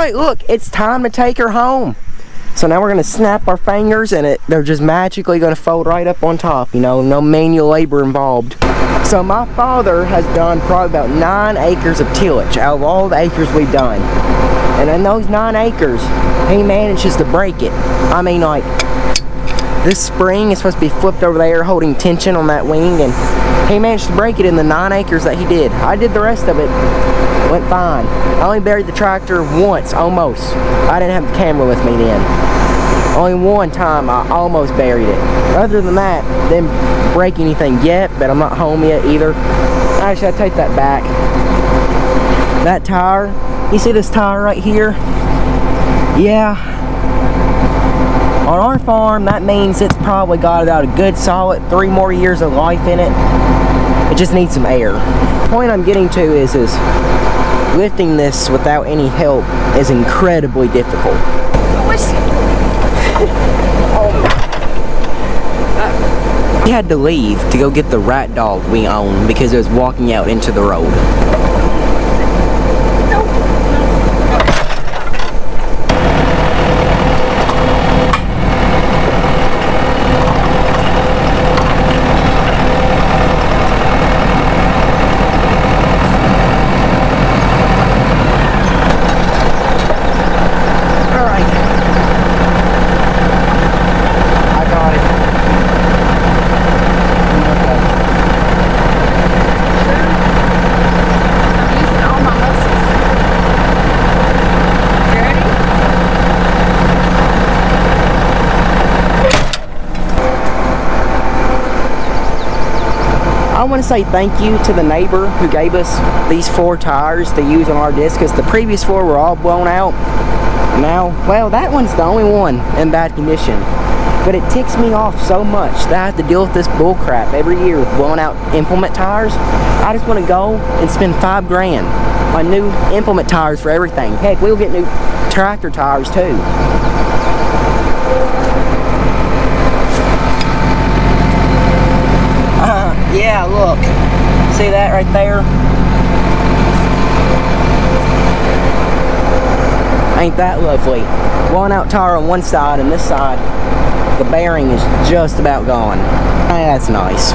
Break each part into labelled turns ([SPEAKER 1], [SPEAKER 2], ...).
[SPEAKER 1] right, look, it's time to take her home. So now we're gonna snap our fingers and they're just magically gonna fold right up on top, you know, no manual labor involved. So my father has done probably about 9 acres of tillage out of all the acres we've done. And in those 9 acres, he manages to break it. I mean, like, this spring is supposed to be flipped over there holding tension on that wing, and he managed to break it in the 9 acres that he did. I did the rest of it, went fine. I only buried the tractor once, almost. I didn't have the camera with me then. Only one time I almost buried it. Other than that, didn't break anything yet, but I'm not home yet either. Actually, I take that back. That tire, you see this tire right here? Yeah. On our farm, that means it's probably got about a good solid 3 more years of life in it. It just needs some air. The point I'm getting to is lifting this without any help is incredibly difficult. We had to leave to go get the rat dog we own because it was walking out into the road. I want to say thank you to the neighbor who gave us these 4 tires to use on our disc, because the previous 4 were all blown out. Now, well, that one's the only one in bad condition. But it ticks me off so much that I have to deal with this bull crap every year with blown out implement tires. I just want to go and spend $5 grand on new implement tires for everything. Heck, we'll get new tractor tires too. Yeah, look. See that right there? Ain't that lovely? Blown out tire on one side, and this side, the bearing is just about gone. That's nice.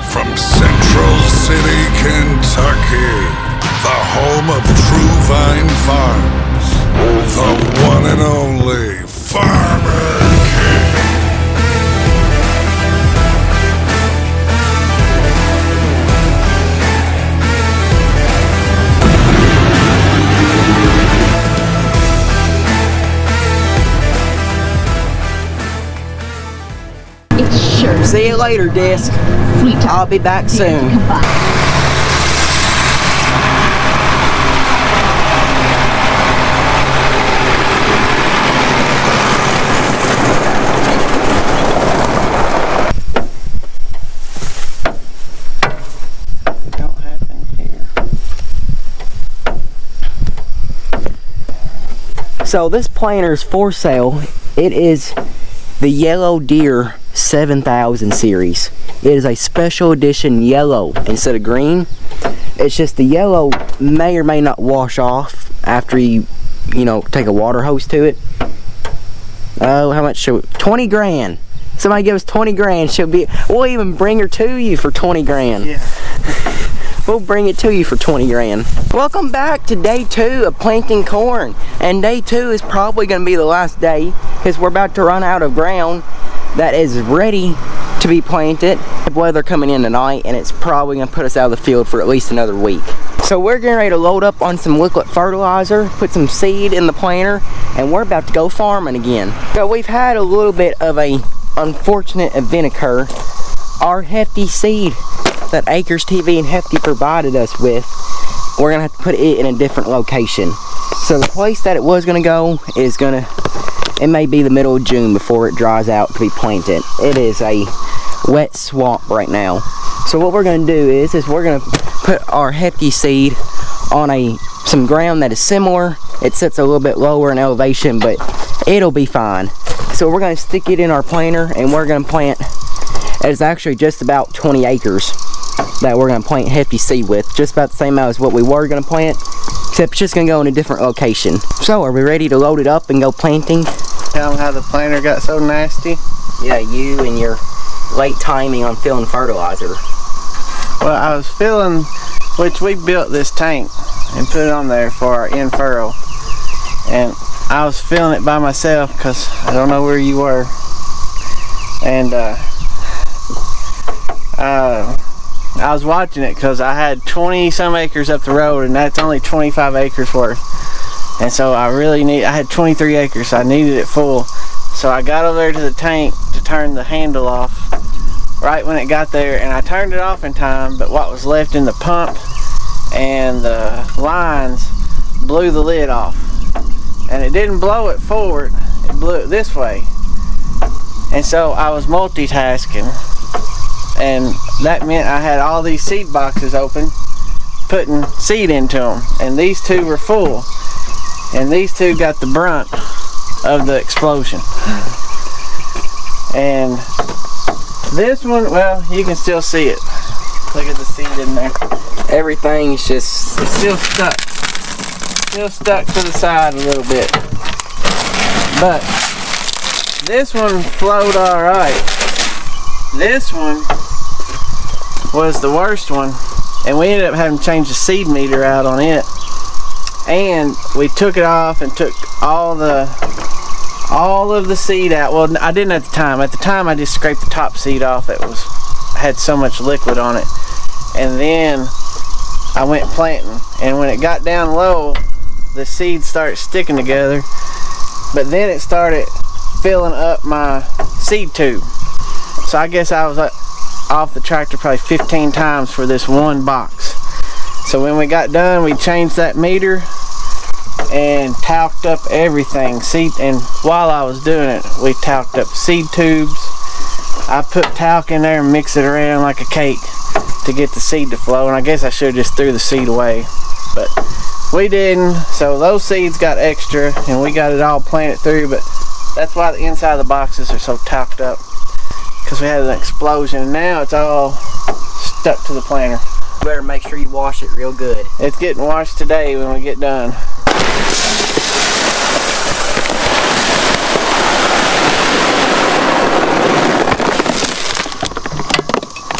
[SPEAKER 2] From Central City, Kentucky, the home of True Vine Farms, the one and only Farmer King.
[SPEAKER 1] See you later, disc. I'll be back soon. Don't have any here. So this planter is for sale. It is the yellow deere 7000 series. It is a special edition yellow instead of green. It's just the yellow may or may not wash off after you know, take a water hose to it. Oh, how much should 20 grand. Somebody give us 20 grand. We'll even bring her to you for 20 grand. Yeah. We'll bring it to you for 20 grand. Welcome back to day 2 of planting corn. And day 2 is probably going to be the last day because we're about to run out of ground that is ready to be planted. The weather coming in tonight, and it's probably going to put us out of the field for at least another week. So we're getting ready to load up on some liquid fertilizer, put some seed in the planter, and we're about to go farming again. So we've had a little bit of a unfortunate event occur. Our Hefty seed that Acres TV and Hefty provided us with, we're gonna have to put it in a different location. So the place that it was gonna go is it may be the middle of June before it dries out to be planted. It is a wet swamp right now. So what we're gonna do is we're gonna put our Hefty seed on some ground that is similar. It sits a little bit lower in elevation, but it'll be fine. So we're gonna stick it in our planter, and we're gonna plant. It's actually just about 20 acres that we're gonna plant Hefty seed with, just about the same amount as what we were gonna plant. except it's just gonna go in a different location. So, are we ready to load it up and go planting?
[SPEAKER 3] Tell them how the planter got so nasty.
[SPEAKER 1] Yeah, you and your late timing on filling fertilizer.
[SPEAKER 3] Well, I was filling, which we built this tank and put it on there for our in furrow, and I was filling it by myself because I don't know where you were, and I was watching it because I had 20 some acres up the road, and that's only 25 acres worth, and so I had 23 acres, so I needed it full. So I got over there to the tank to turn the handle off right when it got there, and I turned it off in time, but what was left in the pump and the lines blew the lid off. And it didn't blow it forward, it blew it this way. And so I was multitasking, and that meant I had all these seed boxes open, putting seed into them, and these two were full, and these two got the brunt of the explosion. And this one, well, you can still see it. Look at the seed in there.
[SPEAKER 1] Everything's just...
[SPEAKER 3] It's still stuck. Still stuck to the side a little bit. But this one flowed alright. This one was the worst one. And we ended up having to change the seed meter out on it. And we took it off and took all of the seed out. Well, I didn't at the time. At the time, I just scraped the top seed off. It had so much liquid on it. And then I went planting. And when it got down low, the seeds started sticking together. But then it started filling up my seed tube. So I guess I was off the tractor probably 15 times for this one box. So when we got done, we changed that meter and talked up everything. And while I was doing it, we talked up seed tubes. I put talc in there and mixed it around like a cake to get the seed to flow. And I guess I should have just threw the seed away, but we didn't. So those seeds got extra, and we got it all planted through. But that's why the inside of the boxes are so talked up, because we had an explosion, and now it's all stuck to the planter.
[SPEAKER 1] Better make sure you wash it real good.
[SPEAKER 3] It's getting washed today when we get done.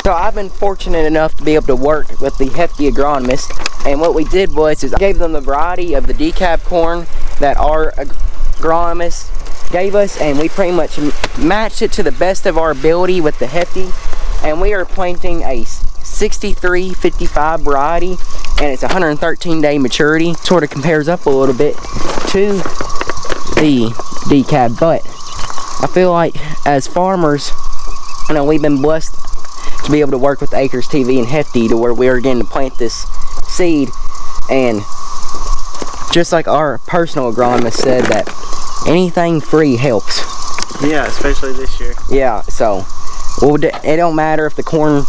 [SPEAKER 1] So I've been fortunate enough to be able to work with the Hefty agronomist, and what we did was I gave them the variety of the decab corn that our agronomist gave us, and we pretty much matched it to the best of our ability with the Hefty, and we are planting a 6355 variety, and it's 113-day maturity. Sort of compares up a little bit to the decab, but I feel like as farmers, you know, we've been blessed to be able to work with Acres TV and Hefty to where we are getting to plant this seed. And just like our personal agronomist said, that anything free helps.
[SPEAKER 3] Yeah, especially this year.
[SPEAKER 1] Yeah, so it don't matter if the corn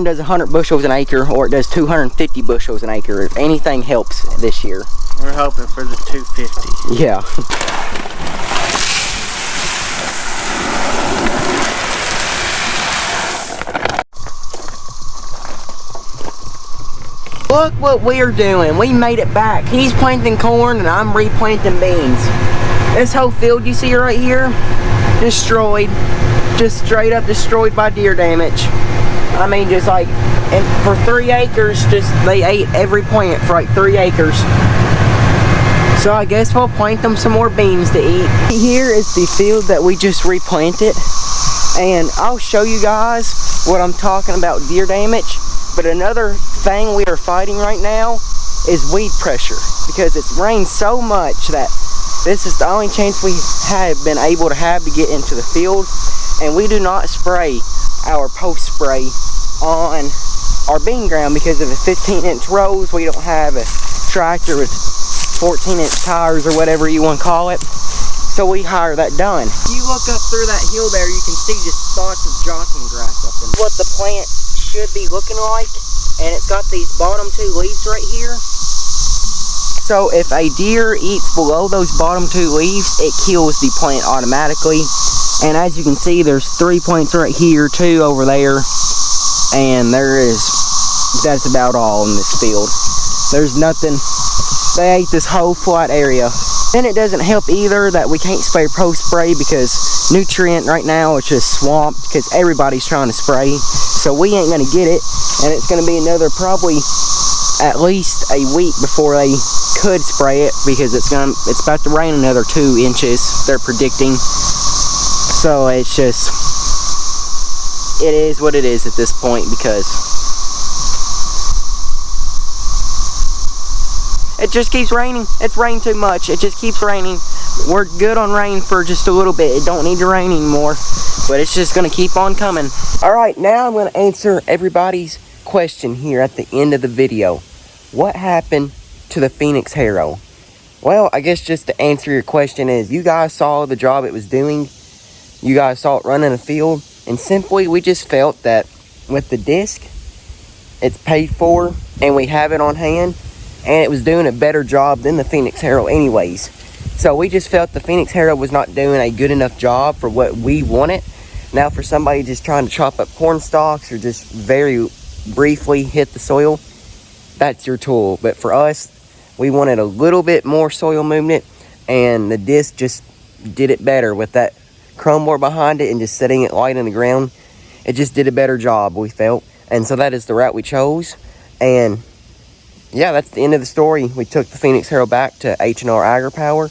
[SPEAKER 1] does 100 bushels an acre or it does 250 bushels an acre. If anything helps this year.
[SPEAKER 3] We're hoping for the 250.
[SPEAKER 1] Yeah. Look what we're doing. We made it back. He's planting corn and I'm replanting beans. This whole field you see right here, destroyed. Just straight up destroyed by deer damage. I mean, just like, and for 3 acres, they ate every plant for like 3 acres. So I guess we'll plant them some more beans to eat. Here is the field that we just replanted, and I'll show you guys what I'm talking about deer damage. But another thing we are fighting right now is weed pressure, because it's rained so much that this is the only chance we have been able to have to get into the field. And we do not spray our post spray on our bean ground because of the 15-inch rows. We don't have a tractor with 14-inch tires or whatever you want to call it, so we hire that done. If you look up through that hill there, you can see just spots of jockey grass up in there. What the plant should be looking like, and it's got these bottom 2 leaves right here. So if a deer eats below those bottom 2 leaves, it kills the plant automatically. And as you can see, there's 3 plants right here, 2 over there, and that's about all in this field. There's nothing They ate this whole flat area. Then it doesn't help either that we can't spray pro spray because nutrient right now is just swamped because everybody's trying to spray. So we ain't gonna get it, and it's gonna be another probably at least a week before they could spray it because it's about to rain another 2 inches, they're predicting. So it's just, it is what it is at this point because it just keeps raining. It's rained too much. It just keeps raining. We're good on rain for just a little bit. It don't need to rain anymore, but it's just gonna keep on coming. All right, now I'm gonna answer everybody's question here at the end of the video. What happened to the Phoenix harrow? Well, I guess just to answer your question is, you guys saw the job it was doing. You guys saw it running a field, and simply we just felt that with the disc, it's paid for and we have it on hand, and it was doing a better job than the Phoenix harrow anyways. So we just felt the Phoenix harrow was not doing a good enough job for what we wanted. Now for somebody just trying to chop up corn stalks or just very briefly hit the soil, that's your tool. But for us, we wanted a little bit more soil movement, and the disc just did it better with that chrome board behind it and just setting it light in the ground. It just did a better job, we felt, and so that is the route we chose. And yeah, that's the end of the story. We took the Phoenix harrow back to H&R AgriPower.